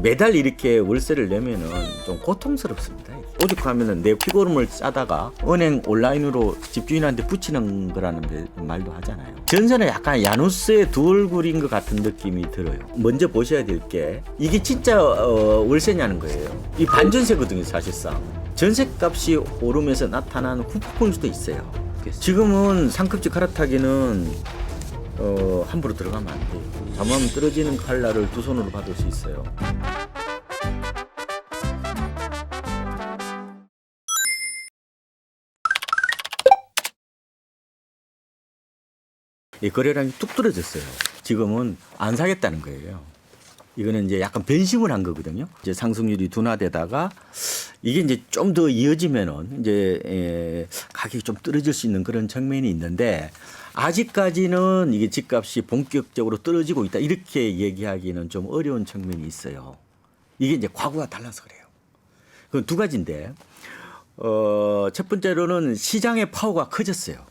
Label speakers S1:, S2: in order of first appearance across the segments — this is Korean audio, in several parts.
S1: 매달 이렇게 월세를 내면은 좀 고통스럽습니다. 오죽하면은 내 피고름을 싸다가 은행 온라인으로 집주인한테 붙이는 거라는 말도 하잖아요. 전세는 약간 야누스의 두 얼굴인 것 같은 느낌이 들어요. 먼저 보셔야 될 게 이게 진짜 월세냐는 거예요. 이 반전세거든요, 사실상. 전세값이 오르면서 나타난 후폭풍일 수도 있어요. 지금은 상급지 갈아타기는 함부로 들어가면 안 돼요. 잘못하면 떨어지는 칼날을 두 손으로 받을 수 있어요. 이 거래량이 뚝 떨어졌어요. 지금은 안 사겠다는 거예요. 이거는 이제 약간 변심을 한 거거든요. 이제 상승률이 둔화되다가 이게 이제 좀 더 이어지면은 이제 가격이 좀 떨어질 수 있는 그런 측면이 있는데 아직까지는 이게 집값이 본격적으로 떨어지고 있다 이렇게 얘기하기는 좀 어려운 측면이 있어요. 이게 이제 과거와 달라서 그래요. 그 두 가지인데 첫 번째로는 시장의 파워가 커졌어요.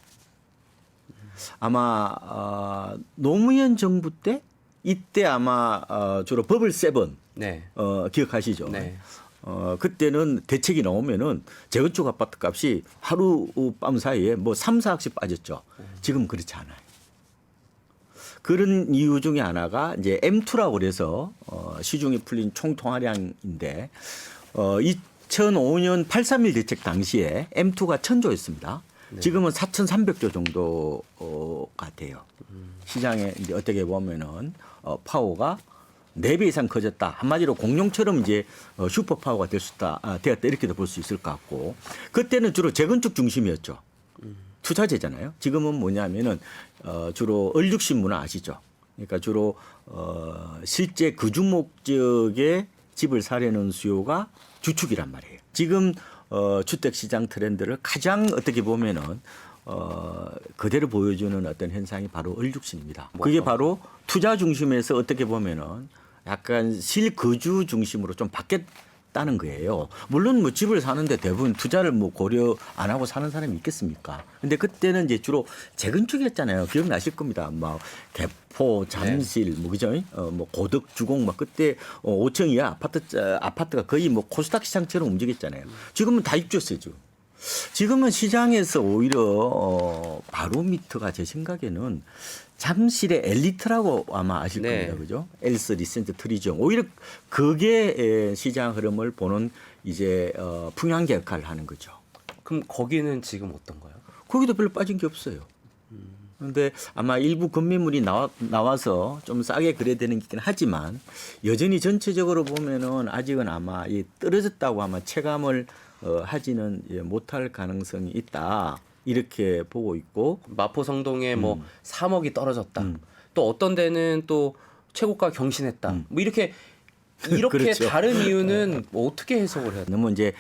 S1: 아마 노무현 정부 때 이때 아마 주로 버블 세븐
S2: 네.
S1: 기억하시죠?
S2: 네.
S1: 그때는 대책이 나오면은 재건축 아파트 값이 하루밤 사이에 뭐 3, 4억씩 빠졌죠. 지금 그렇지 않아요. 그런 이유 중에 하나가 이제 M2라고 그래서 시중에 풀린 총 통화량인데 2005년 8.3.1 대책 당시에 M2가 1,000조였습니다. 네. 지금은 4,300조 정도가 돼요. 시장에 이제 어떻게 보면은 파워가 4배 이상 커졌다. 한마디로 공룡처럼 이제 슈퍼 파워가 되었다 이렇게도 볼 수 있을 것 같고 그때는 주로 재건축 중심이었죠. 투자재잖아요. 지금은 뭐냐면은 주로 얼육신 문화 아시죠? 그러니까 주로 실제 거주 목적의 집을 사려는 수요가 주축이란 말이에요. 지금 주택 시장 트렌드를 가장 어떻게 보면은 그대로 보여주는 어떤 현상이 바로 얼육신입니다. 그게 바로 투자 중심에서 어떻게 보면은 약간 실거주 중심으로 좀 바뀌었다는 거예요. 물론 뭐 집을 사는데 대부분 투자를 뭐 고려 안 하고 사는 사람이 있겠습니까? 근데 그때는 이제 주로 재건축이었잖아요. 기억나실 겁니다. 막 개포, 잠실, 뭐 그죠? 뭐 고덕, 주공 막 그때 5층 이하 아파트가 거의 뭐 코스닥 시장처럼 움직였잖아요. 지금은 다 입주했어요, 지금. 지금은 시장에서 오히려 바로미터가 제 생각에는 잠실의 엘리트라고 아마 아실 겁니다. 그죠? 엘스 리센트 트리종. 오히려 그게 시장 흐름을 보는 이제 풍향계 역할을 하는 거죠.
S2: 그럼 거기는 지금 어떤가요?
S1: 거기도 별로 빠진 게 없어요. 그런데 아마 일부 건매물이 나와서 좀 싸게 거래되는 게 있긴 하지만 여전히 전체적으로 보면은 아직은 아마 이 떨어졌다고 아마 체감을 하지는 못할 가능성이 있다. 이렇게 보고 있고
S2: 마포 성동에 뭐 3억이 떨어졌다. 또 어떤 데는 또 최고가 경신했다. 뭐 이렇게
S1: 그렇죠.
S2: 다른 이유는 뭐 어떻게 해석을 해야 돼요?
S1: 너무 이제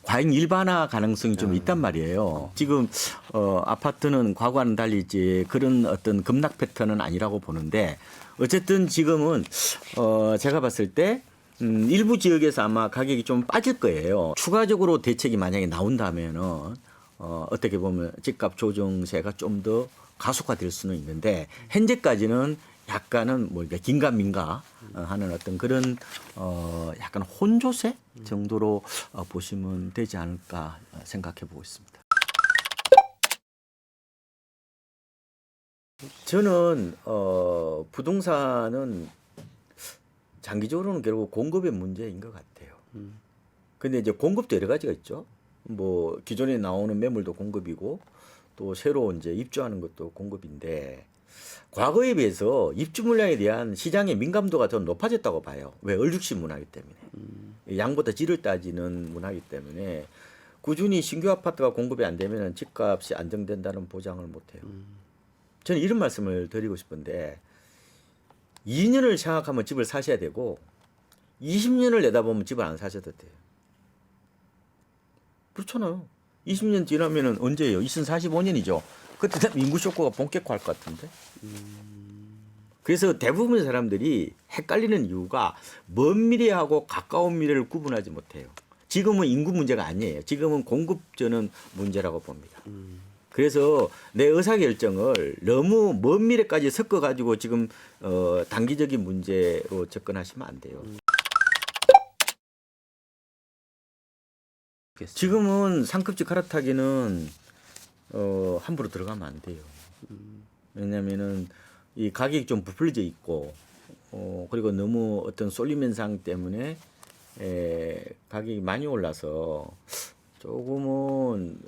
S1: 과잉 일반화 가능성이 좀 있단 말이에요. 지금 아파트는 과거와는 달리 이제 그런 어떤 급락 패턴은 아니라고 보는데 어쨌든 지금은 제가 봤을 때 일부 지역에서 아마 가격이 좀 빠질 거예요. 추가적으로 대책이 만약에 나온다면은 어떻게 보면 집값 조정세가 좀 더 가속화될 수는 있는데 현재까지는 약간은 뭐 긴가민가 하는 어떤 그런 약간 혼조세 정도로 보시면 되지 않을까 생각해 보고 있습니다. 저는 부동산은 장기적으로는 결국 공급의 문제인 것 같아요. 근데 이제 공급도 여러 가지가 있죠. 뭐 기존에 나오는 매물도 공급이고 또 새로 이제 입주하는 것도 공급인데 과거에 비해서 입주 물량에 대한 시장의 민감도가 더 높아졌다고 봐요. 왜? 얼죽신 문화이기 때문에. 양보다 질을 따지는 문화이기 때문에 꾸준히 신규 아파트가 공급이 안 되면 집값이 안정된다는 보장을 못 해요. 저는 이런 말씀을 드리고 싶은데 2년을 생각하면 집을 사셔야 되고 20년을 내다보면 집을 안 사셔도 돼요. 그렇잖아요. 20년 지나면은 언제예요? 2045년이죠. 그때 되면 인구 쇼크가 본격화할 것 같은데. 그래서 대부분의 사람들이 헷갈리는 이유가 먼 미래하고 가까운 미래를 구분하지 못해요. 지금은 인구 문제가 아니에요. 지금은 공급 저는 문제라고 봅니다. 그래서 내 의사결정을 너무 먼 미래까지 섞어가지고 지금 단기적인 문제로 접근하시면 안 돼요. 지금은 상급지 갈아타기는 함부로 들어가면 안 돼요. 왜냐면은 이 가격이 좀 부풀려져 있고 그리고 너무 어떤 쏠림 현상 때문에 가격이 많이 올라서 조금은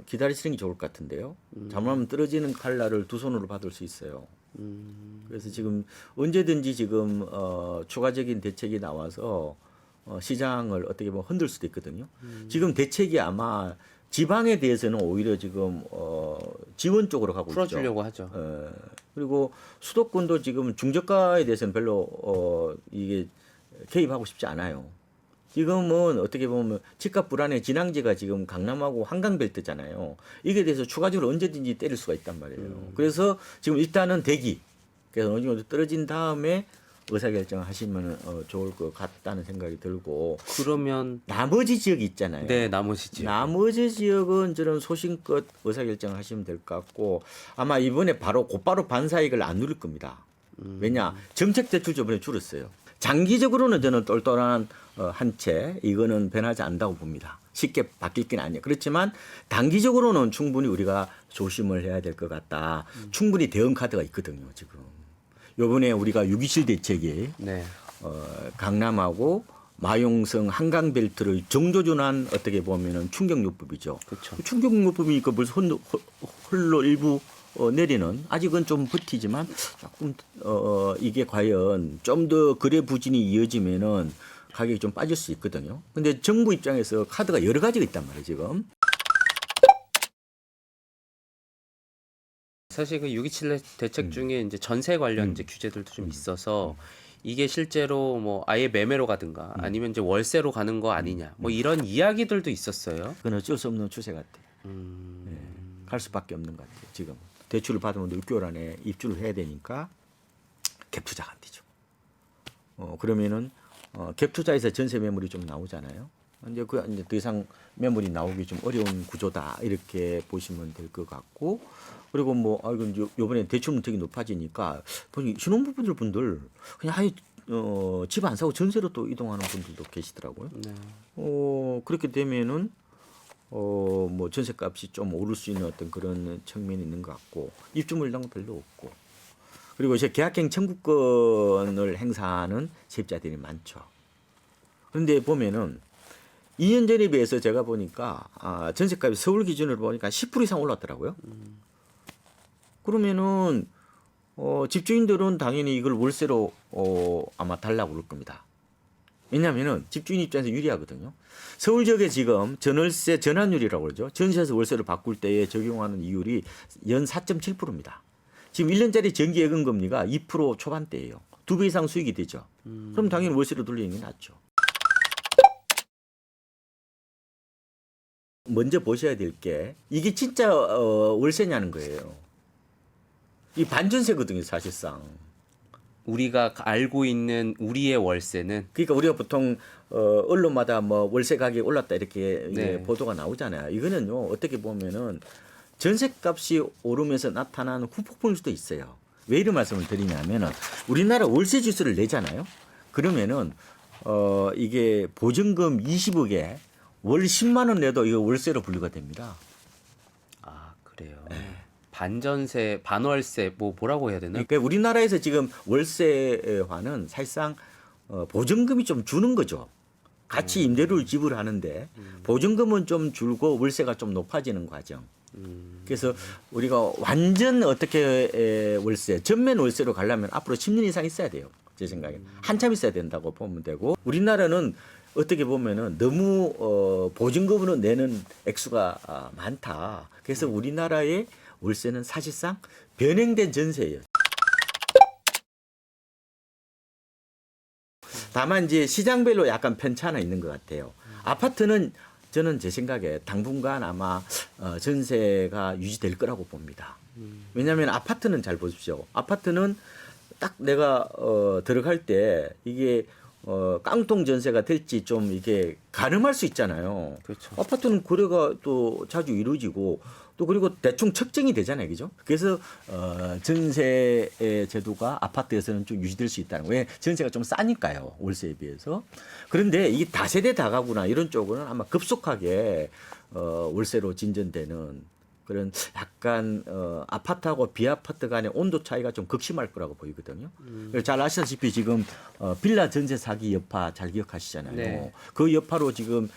S1: 기다리시는 게 좋을 것 같은데요. 잘못하면 떨어지는 칼날을 두 손으로 받을 수 있어요. 그래서 지금 언제든지 지금 추가적인 대책이 나와서 시장을 어떻게 보면 흔들 수도 있거든요. 지금 대책이 아마 지방에 대해서는 오히려 지금 지원 쪽으로 가고
S2: 풀어주려고
S1: 있죠.
S2: 하죠.
S1: 그리고 수도권도 지금 중저가에 대해서는 별로 이게 개입하고 싶지 않아요. 지금은 어떻게 보면 집값 불안의 진앙지가 지금 강남하고 한강벨트잖아요. 이게 대해서 추가적으로 언제든지 때릴 수가 있단 말이에요. 그래서 지금 일단은 대기. 그래서 어느 정도 떨어진 다음에 의사결정을 하시면 좋을 것 같다는 생각이 들고.
S2: 그러면
S1: 나머지 지역이 있잖아요.
S2: 네, 나머지 지역.
S1: 나머지 지역은 저는 소신껏 의사결정을 하시면 될 것 같고 아마 이번에 곧바로 반사익을 안 누릴 겁니다. 왜냐? 정책 대출 저번에 줄었어요. 장기적으로는 저는 똘똘한 한 채 이거는 변하지 않는다고 봅니다. 쉽게 바뀔 건 아니에요. 그렇지만 단기적으로는 충분히 우리가 조심을 해야 될 것 같다. 충분히 대응 카드가 있거든요. 지금. 요번에 우리가 6.27 대책이
S2: 네.
S1: 강남하고 마용성 한강벨트를 정조준한 어떻게 보면은 충격요법이죠.
S2: 그렇죠.
S1: 충격요법이니까 벌써 홀로 일부 내리는 아직은 좀 버티지만 조금 이게 과연 좀 더 거래 부진이 이어지면은 가격이 좀 빠질 수 있거든요. 근데 정부 입장에서 카드가 여러 가지가 있단 말이에요, 지금.
S2: 사실 그 6.27 대책 중에 이제 전세 관련 이제 규제들도 좀 있어서 이게 실제로 뭐 아예 매매로 가든가 아니면 이제 월세로 가는 거 아니냐 뭐 이런 이야기들도 있었어요.
S1: 그건 어쩔 수 없는 추세 같아요. 네, 갈 수밖에 없는 것 같아요, 지금. 대출을 받으면 6개월 안에 입주를 해야 되니까 갭 투자가 안 되죠. 그러면은 갭 투자에서 전세 매물이 좀 나오잖아요. 이제 이제 더 이상 매물이 나오기 좀 어려운 구조다 이렇게 보시면 될 것 같고 그리고 뭐 이건 요번에 대출 문턱이 높아지니까 보니 신혼부부들 분들 그냥 아예 집 안 사고 전세로 또 이동하는 분들도 계시더라고요.
S2: 네.
S1: 그렇게 되면은 뭐 전세값이 좀 오를 수 있는 어떤 그런 측면이 있는 것 같고 입주 물량도 별로 없고 그리고 이제 계약갱 청구권을 행사하는 세입자들이 많죠. 그런데 보면은 2년 전에 비해서 제가 보니까 전세값이 서울 기준으로 보니까 10% 이상 올랐더라고요. 그러면은 집주인들은 당연히 이걸 월세로 아마 달라고 그럴 겁니다. 왜냐하면은 집주인 입장에서 유리하거든요. 서울 지역에 지금 전월세 전환율이라고 그러죠. 전세에서 월세를 바꿀 때에 적용하는 이율이 연 4.7%입니다. 지금 1년짜리 정기 예금 금리가 2% 초반대예요. 2배 이상 수익이 되죠. 그럼 당연히 월세로 돌리는 게 낫죠. 먼저 보셔야 될 게 이게 진짜 월세냐는 거예요. 이 반전세거든요, 사실상.
S2: 우리가 알고 있는 우리의 월세는
S1: 그러니까 우리가 보통 언론마다 뭐 월세 가격이 올랐다 이렇게
S2: 네.
S1: 보도가 나오잖아요. 이거는요 어떻게 보면은 전세값이 오르면서 나타나는 후폭풍일 수도 있어요. 왜 이런 말씀을 드리냐면은 우리나라 월세 지수를 내잖아요. 그러면은 이게 보증금 20억에 월 10만 원 내도 이거 월세로 분류가 됩니다.
S2: 아 그래요. 반전세, 반월세 뭐라고 해야 되나?
S1: 그러니까 우리나라에서 지금 월세화는 사실상 보증금이 좀 주는 거죠. 같이 임대료를 지불하는데 보증금은 좀 줄고 월세가 좀 높아지는 과정. 그래서 우리가 완전 어떻게 월세, 전면 월세로 가려면 앞으로 10년 이상 있어야 돼요. 제 생각에. 한참 있어야 된다고 보면 되고 우리나라는 어떻게 보면은 너무 보증금으로 내는 액수가 많다. 그래서 우리나라의 월세는 사실상 변형된 전세예요. 다만 이제 시장별로 약간 편차는 있는 것 같아요. 아파트는 저는 제 생각에 당분간 아마 전세가 유지될 거라고 봅니다. 왜냐하면 아파트는 잘 보십시오. 아파트는 딱 내가 들어갈 때 이게 깡통 전세가 될지 좀 이게 가늠할 수 있잖아요.
S2: 그렇죠.
S1: 아파트는 거래가 또 자주 이루어지고 또 그리고 대충 측정이 되잖아요, 그죠? 그래서 전세 제도가 아파트에서는 좀 유지될 수 있다는 거예요. 왜 전세가 좀 싸니까요, 월세에 비해서. 그런데 이 다세대 다가구나 이런 쪽은 아마 급속하게 월세로 진전되는 그런 약간 아파트하고 비아파트 간의 온도 차이가 좀 극심할 거라고 보이거든요. 그래서 잘 아시다시피 지금 빌라 전세 사기 여파 잘 기억하시잖아요.
S2: 네.
S1: 그 여파로 지금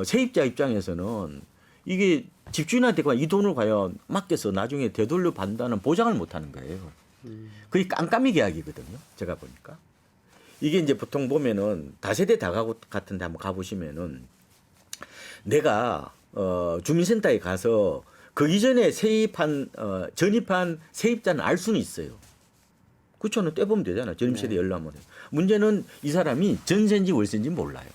S1: 세입자 입장에서는 이게 집주인한테 이 돈을 과연 맡겨서 나중에 되돌려 받는다는 보장을 못 하는 거예요. 그게 깜깜이 계약이거든요. 제가 보니까. 이게 이제 보통 보면은 다세대 다가구 같은 데 한번 가보시면은 내가 주민센터에 가서 그 이전에 전입한 세입자는 알 수는 있어요. 그렇죠? 떼보면 되잖아요. 전입세대 열람은. 문제는 이 사람이 전세인지 월세인지 몰라요.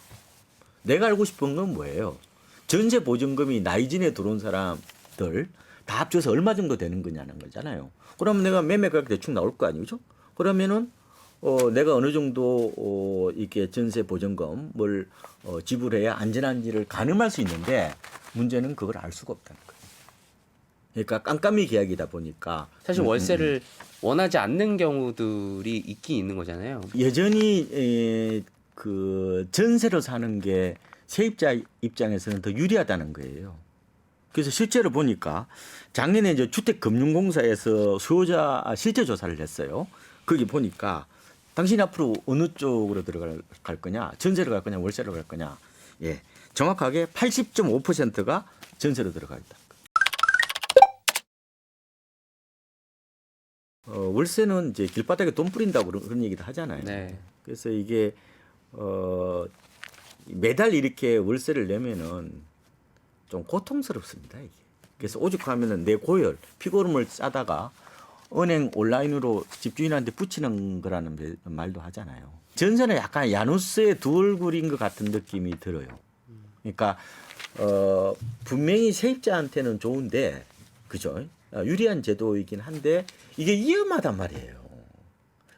S1: 내가 알고 싶은 건 뭐예요? 전세 보증금이 나 이전에 들어온 사람들 다 합쳐서 얼마 정도 되는 거냐는 거잖아요. 그러면 내가 매매 가격 대충 나올 거 아니죠? 그러면은 내가 어느 정도 이렇게 전세 보증금을 지불해야 안전한지를 가늠할 수 있는데 문제는 그걸 알 수가 없다는 거예요. 그러니까 깜깜이 계약이다 보니까
S2: 사실 월세를 원하지 않는 경우들이 있긴 있는 거잖아요.
S1: 여전히 그 전세로 사는 게 세입자 입장에서는 더 유리하다는 거예요. 그래서 실제로 보니까 작년에 이제 주택금융공사에서 수요자 실제 조사를 했어요. 거기 보니까 당신이 앞으로 어느 쪽으로 들어갈 거냐, 전세로 갈 거냐, 월세로 갈 거냐. 예, 정확하게 80.5%가 전세로 들어가 있다. 월세는 이제 길바닥에 돈 뿌린다고 그런 얘기도 하잖아요.
S2: 네.
S1: 그래서 이게 매달 이렇게 월세를 내면은 좀 고통스럽습니다. 이게. 그래서 오죽하면은 내 고열, 피고름을 싸다가 은행 온라인으로 집주인한테 붙이는 거라는 말도 하잖아요. 전세는 약간 야누스의 두 얼굴인 것 같은 느낌이 들어요. 그러니까 분명히 세입자한테는 좋은데, 그죠? 유리한 제도이긴 한데 이게 위험하단 말이에요.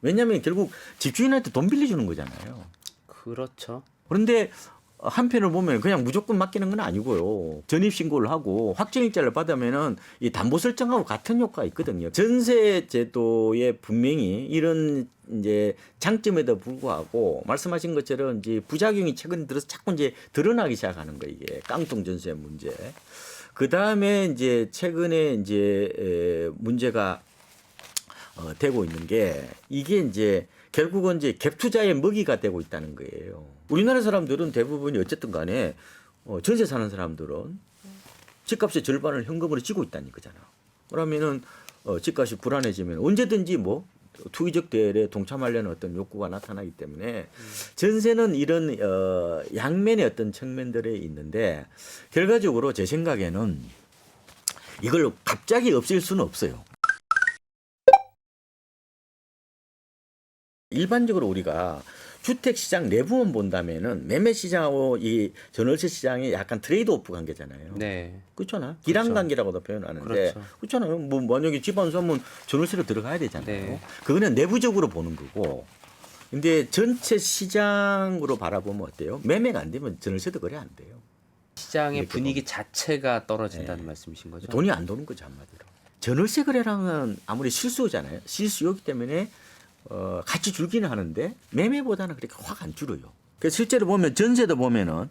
S1: 왜냐하면 결국 집주인한테 돈 빌려주는 거잖아요.
S2: 그렇죠.
S1: 그런데 한편을 보면 그냥 무조건 맡기는 건 아니고요. 전입 신고를 하고 확정일자를 받으면은 이 담보 설정하고 같은 효과가 있거든요. 전세 제도에 분명히 이런 이제 장점에도 불구하고 말씀하신 것처럼 이제 부작용이 최근 들어서 자꾸 이제 드러나기 시작하는 거예요. 이게 깡통 전세 문제. 그 다음에 이제 최근에 이제 문제가 되고 있는 게 이게 이제 결국은 이제 갭 투자의 먹이가 되고 있다는 거예요. 우리나라 사람들은 대부분이 어쨌든 간에 전세 사는 사람들은 집값의 절반을 현금으로 쥐고 있다는 거잖아. 그러면은 집값이 불안해지면 언제든지 뭐 투기적 대열에 동참하려는 어떤 욕구가 나타나기 때문에 전세는 이런 양면의 어떤 측면들이 있는데 결과적으로 제 생각에는 이걸 갑자기 없앨 수는 없어요. 일반적으로 우리가 주택 시장 내부만 본다면은 매매 시장하고 이 전월세 시장이 약간 트레이드 오프 관계잖아요.
S2: 네.
S1: 그렇잖아. 기란 관계라고도 표현하는데
S2: 그렇죠.
S1: 그렇잖아요. 뭐 만약에 집 안 사면 전월세로 들어가야 되잖아요.
S2: 네.
S1: 그거는 내부적으로 보는 거고. 근데 전체 시장으로 바라보면 어때요? 매매가 안 되면 전월세도 거래 안 돼요.
S2: 시장의
S1: 이렇게
S2: 분위기 자체가 떨어진다는
S1: 네.
S2: 말씀이신 거죠?
S1: 돈이 안 도는 거죠, 한마디로. 전월세 거래량은 아무리 실수요잖아요. 실수요기 때문에 같이 줄기는 하는데 매매보다는 그렇게 확 안 줄어요. 그래서 실제로 보면 전세도 보면은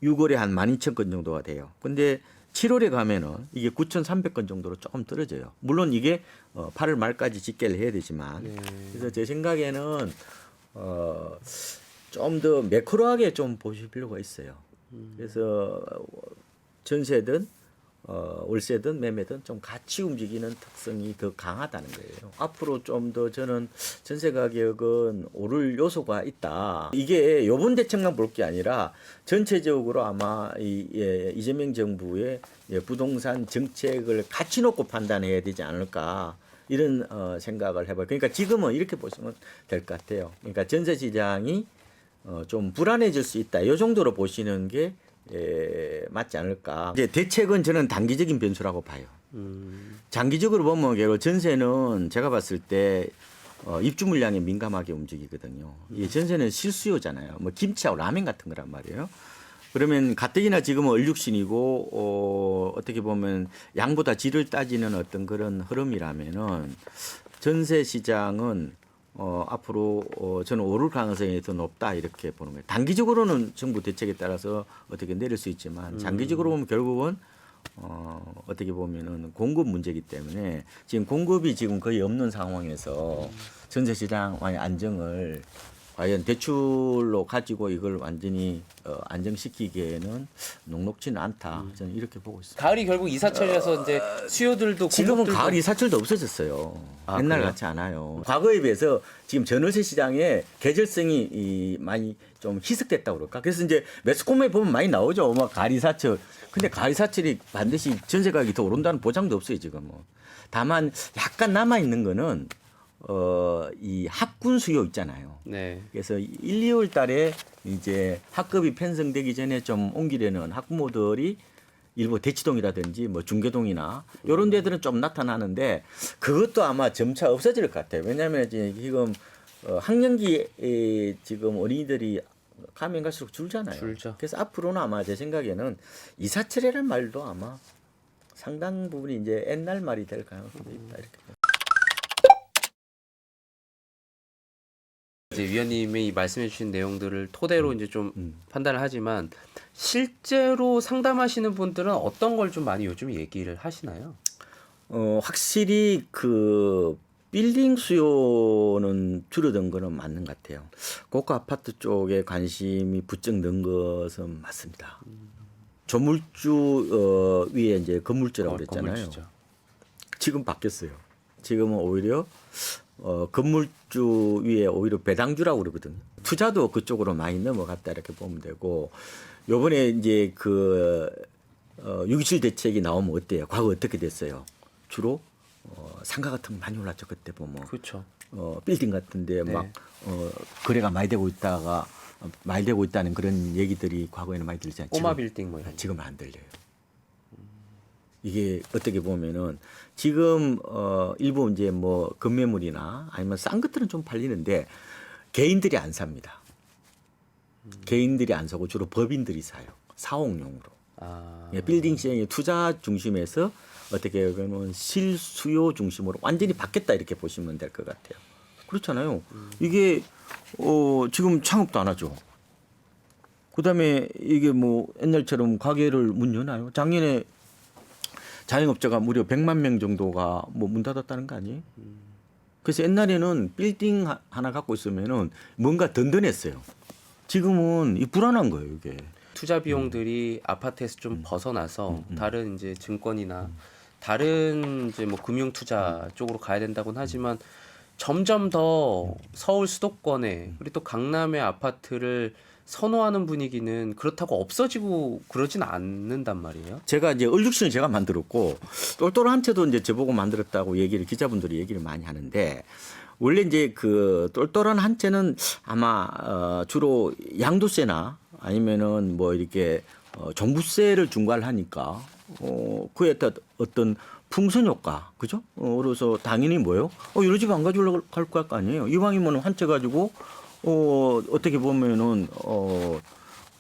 S1: 6월에 한 12,000건 정도가 돼요. 근데 7월에 가면은 이게 9,300건 정도로 조금 떨어져요. 물론 이게 8월 말까지 집계를 해야 되지만
S2: 네.
S1: 그래서 제 생각에는 좀 더 매크로하게 좀 보실 필요가 있어요. 그래서 전세든 월세든 매매든 좀 같이 움직이는 특성이 더 강하다는 거예요. 앞으로 좀 더 저는 전세 가격은 오를 요소가 있다. 이게 요번 대책만 볼 게 아니라 전체적으로 아마 이재명 정부의 부동산 정책을 같이 놓고 판단해야 되지 않을까. 이런 생각을 해봐요. 그러니까 지금은 이렇게 보시면 될 것 같아요. 그러니까 전세 시장이 좀 불안해질 수 있다. 이 정도로 보시는 게 맞지 않을까. 이제 대책은 저는 단기적인 변수라고 봐요. 장기적으로 보면 결국 전세는 제가 봤을 때 입주 물량에 민감하게 움직이거든요. 이 전세는 실수요잖아요. 뭐 김치하고 라면 같은 거란 말이에요. 그러면 가뜩이나 지금은 얼룩신이고 어떻게 보면 양보다 질을 따지는 어떤 그런 흐름이라면은 전세 시장은 앞으로 저는 오를 가능성이 더 높다 이렇게 보는 거예요. 단기적으로는 정부 대책에 따라서 어떻게 내릴 수 있지만 장기적으로 보면 결국은 어떻게 보면은 공급 문제이기 때문에 지금 공급이 지금 거의 없는 상황에서 전세 시장 안정을 과연 대출로 가지고 이걸 완전히 안정시키기에는 녹록지는 않다. 저는 이렇게 보고 있습니다.
S2: 가을이 결국 이사철이라서 이제 수요들도
S1: 지금은
S2: 공급들도-
S1: 가을 이사철도 없어졌어요.
S2: 아,
S1: 옛날
S2: 그래요?
S1: 같지 않아요. 과거에 비해서 지금 전월세 시장에 계절성이 많이 좀 희석됐다고 그럴까? 그래서 이제 매스컴에 보면 많이 나오죠. 막 가을 이사철. 근데 가을 이사철이 반드시 전세 가격이 더 오른다는 보장도 없어요, 지금은. 다만 약간 남아 있는 거는 이 학군 수요 있잖아요.
S2: 네.
S1: 그래서 1, 2월 달에 이제 학급이 편성되기 전에 좀 옮기려는 학부모들이 일부 대치동이라든지 뭐 중계동이나 이런 데들은 좀 나타나는데 그것도 아마 점차 없어질 것 같아요. 왜냐하면 지금 학년기 지금 어린이들이 가면 갈수록 줄잖아요.
S2: 줄죠.
S1: 그래서 앞으로는 아마 제 생각에는 이사철이라는 말도 아마 상당 부분이 이제 옛날 말이 될 가능성도 있다 이렇게.
S2: 이제 위원님이 말씀해 주신 내용들을 토대로 이제 좀 판단을 하지만 실제로 상담하시는 분들은 어떤 걸 좀 많이 요즘 얘기를 하시나요?
S1: 확실히 그 빌딩 수요는 줄어든 거는 맞는 것 같아요. 고가 아파트 쪽에 관심이 부쩍 는 것은 맞습니다. 조물주 위에 이제 건물주라고 그랬잖아요.
S2: 건물주죠.
S1: 지금 바뀌었어요. 지금은 오히려 건물주 위에 오히려 배당주라고 그러거든요. 투자도 그쪽으로 많이 넘어갔다 이렇게 보면 되고 요번에 이제 그 6.27 대책이 나오면 어때요? 과거 어떻게 됐어요? 주로 상가 같은 거 많이 올랐죠. 그때 보면
S2: 그렇죠.
S1: 빌딩 같은데 막
S2: 네.
S1: 거래가 많이 되고 있다가 많이 되고 있다는 그런 얘기들이 과거에는 많이 들리잖아요.
S2: 꼬마 빌딩 뭐 이런 거.
S1: 지금은 안 들려요. 이게 어떻게 보면은 지금 일부 이제 뭐 급매물이나 아니면 싼 것들은 좀 팔리는데 개인들이 안 삽니다. 개인들이 안 사고 주로 법인들이 사요. 사옥용으로.
S2: 아,
S1: 예, 빌딩 시장의 투자 중심에서 어떻게 보면 실수요 중심으로 완전히 바뀌었다 이렇게 보시면 될 것 같아요. 그렇잖아요. 이게 지금 창업도 안 하죠. 그다음에 이게 뭐 옛날처럼 가게를 문 여나요? 작년에 자영업자가 무려 100만 명 정도가 뭐 문 닫았다는 거 아니에요? 그래서 옛날에는 빌딩 하나 갖고 있으면은 뭔가 든든했어요. 지금은 이 불안한 거예요, 이게.
S2: 투자 비용들이 아파트에서 좀 벗어나서 다른 이제 증권이나 다른 이제 뭐 금융 투자 쪽으로 가야 된다고는 하지만 점점 더 서울 수도권에 그리고 또 강남의 아파트를 선호하는 분위기는 그렇다고 없어지고 그러진 않는단 말이에요.
S1: 제가 이제 얼룩신을 제가 만들었고 똘똘한 채도 이제 저보고 만들었다고 얘기를 기자분들이 얘기를 많이 하는데 원래 이제 그 똘똘한 한 채는 아마 주로 양도세나 아니면은 뭐 이렇게 종부세를 중과를 하니까 그에 따른 어떤 풍선 효과, 그죠? 그래서 당연히 뭐예요? 이런 집 안 가지려고 할 거 아니에요. 이왕이면 한 채 가지고 어떻게 보면은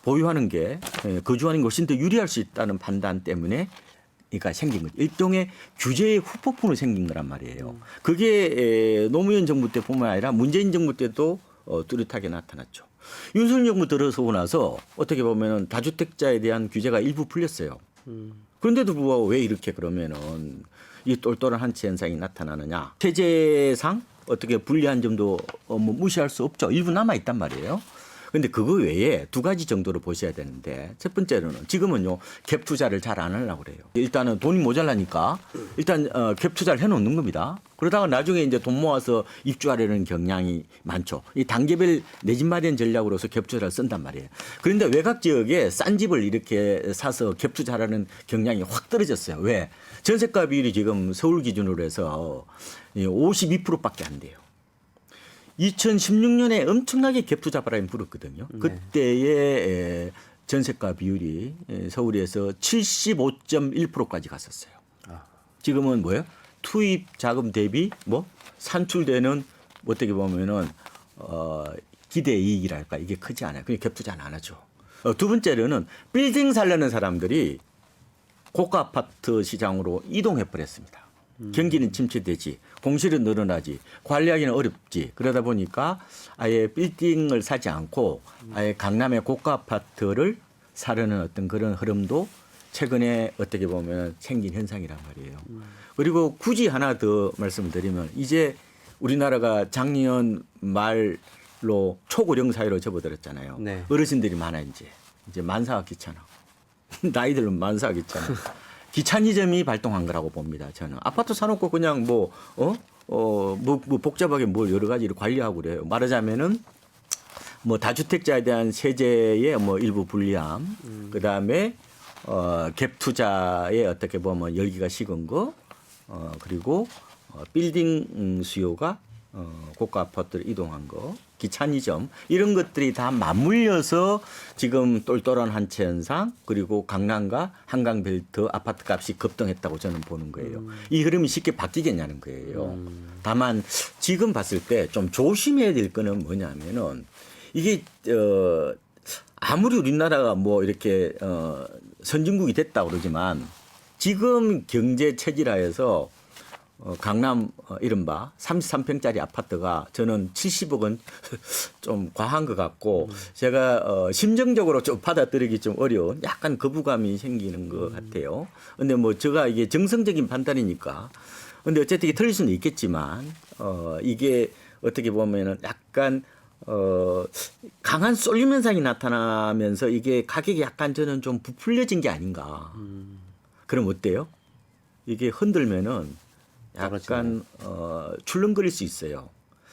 S1: 보유하는 게 거주하는 게 훨씬 더 유리할 수 있다는 판단 때문에 그러니까 생긴 거죠. 일종의 규제의 후폭풍으로 생긴 거란 말이에요. 그게 노무현 정부 때뿐만 아니라 문재인 정부 때도 뚜렷하게 나타났죠. 윤석열 정부 들어서고 나서 어떻게 보면은 다주택자에 대한 규제가 일부 풀렸어요. 그런데도 불구하고 왜 이렇게 그러면은 이 똘똘한 한치 현상이 나타나느냐? 세제상 어떻게 불리한 점도 뭐 무시할 수 없죠. 일부 남아 있단 말이에요. 근데 그거 외에 두 가지 정도로 보셔야 되는데 첫 번째로는 지금은요 갭 투자를 잘 안 하려고 그래요. 일단은 돈이 모자라니까 일단 갭 투자를 해놓는 겁니다. 그러다가 나중에 이제 돈 모아서 입주하려는 경향이 많죠. 이 단계별 내 집 마련 전략으로서 갭 투자를 쓴단 말이에요. 그런데 외곽 지역에 싼 집을 이렇게 사서 갭 투자하는 경향이 확 떨어졌어요. 왜? 전세가 비율이 지금 서울 기준으로 해서 52%밖에 안 돼요. 2016년에 엄청나게 갭 투자 바람이 불었거든요.
S2: 네.
S1: 그때의 전세가 비율이 서울에서 75.1%까지 갔었어요.
S2: 아.
S1: 지금은 뭐예요? 투입 자금 대비 뭐 산출되는 어떻게 보면은 기대 이익이랄까 이게 크지 않아요. 그냥 갭 투자는 안 하죠. 두 번째로는 빌딩 살려는 사람들이 고가 아파트 시장으로 이동해 버렸습니다. 경기는 침체되지, 공실은 늘어나지, 관리하기는 어렵지. 그러다 보니까 아예 빌딩을 사지 않고 아예 강남의 고가 아파트를 사려는 어떤 그런 흐름도 최근에 어떻게 보면 생긴 현상이란 말이에요. 그리고 굳이 하나 더 말씀을 드리면 이제 우리나라가 작년 말로 초고령 사회로 접어들었잖아요.
S2: 네.
S1: 어르신들이 많아 이제 만사가 귀찮아. 나이들은 만사가 귀찮아. 귀차니즘이 발동한 거라고 봅니다. 저는 아파트 사놓고 그냥 뭐 복잡하게 뭘 여러 가지를 관리하고 그래요. 말하자면은 뭐 다주택자에 대한 세제의 뭐 일부 불리함, 그 다음에 갭 투자에 어떻게 보면 열기가 식은 거, 그리고 빌딩 수요가 고가 아파트로 이동한 거, 귀차니즘 이런 것들이 다 맞물려서 지금 똘똘한 한채 현상 그리고 강남과 한강벨트 아파트 값이 급등했다고 저는 보는 거예요. 이 흐름이 쉽게 바뀌겠냐는 거예요. 다만 지금 봤을 때 좀 조심해야 될 거는 뭐냐면은 이게 아무리 우리나라가 뭐 이렇게 선진국이 됐다 그러지만 지금 경제 체질하에서 강남 이른바 33평짜리 아파트가 저는 70억은 좀 과한 것 같고 제가 심정적으로 좀 받아들이기 좀 어려운 약간 거부감이 생기는 것 같아요. 근데 뭐 제가 이게 정성적인 판단이니까 근데 어쨌든 이게 틀릴 수는 있겠지만 이게 어떻게 보면은 약간 강한 쏠림 현상이 나타나면서 이게 가격이 약간 저는 좀 부풀려진 게 아닌가. 그럼 어때요? 이게 흔들면은 약간 출렁거릴 수 있어요.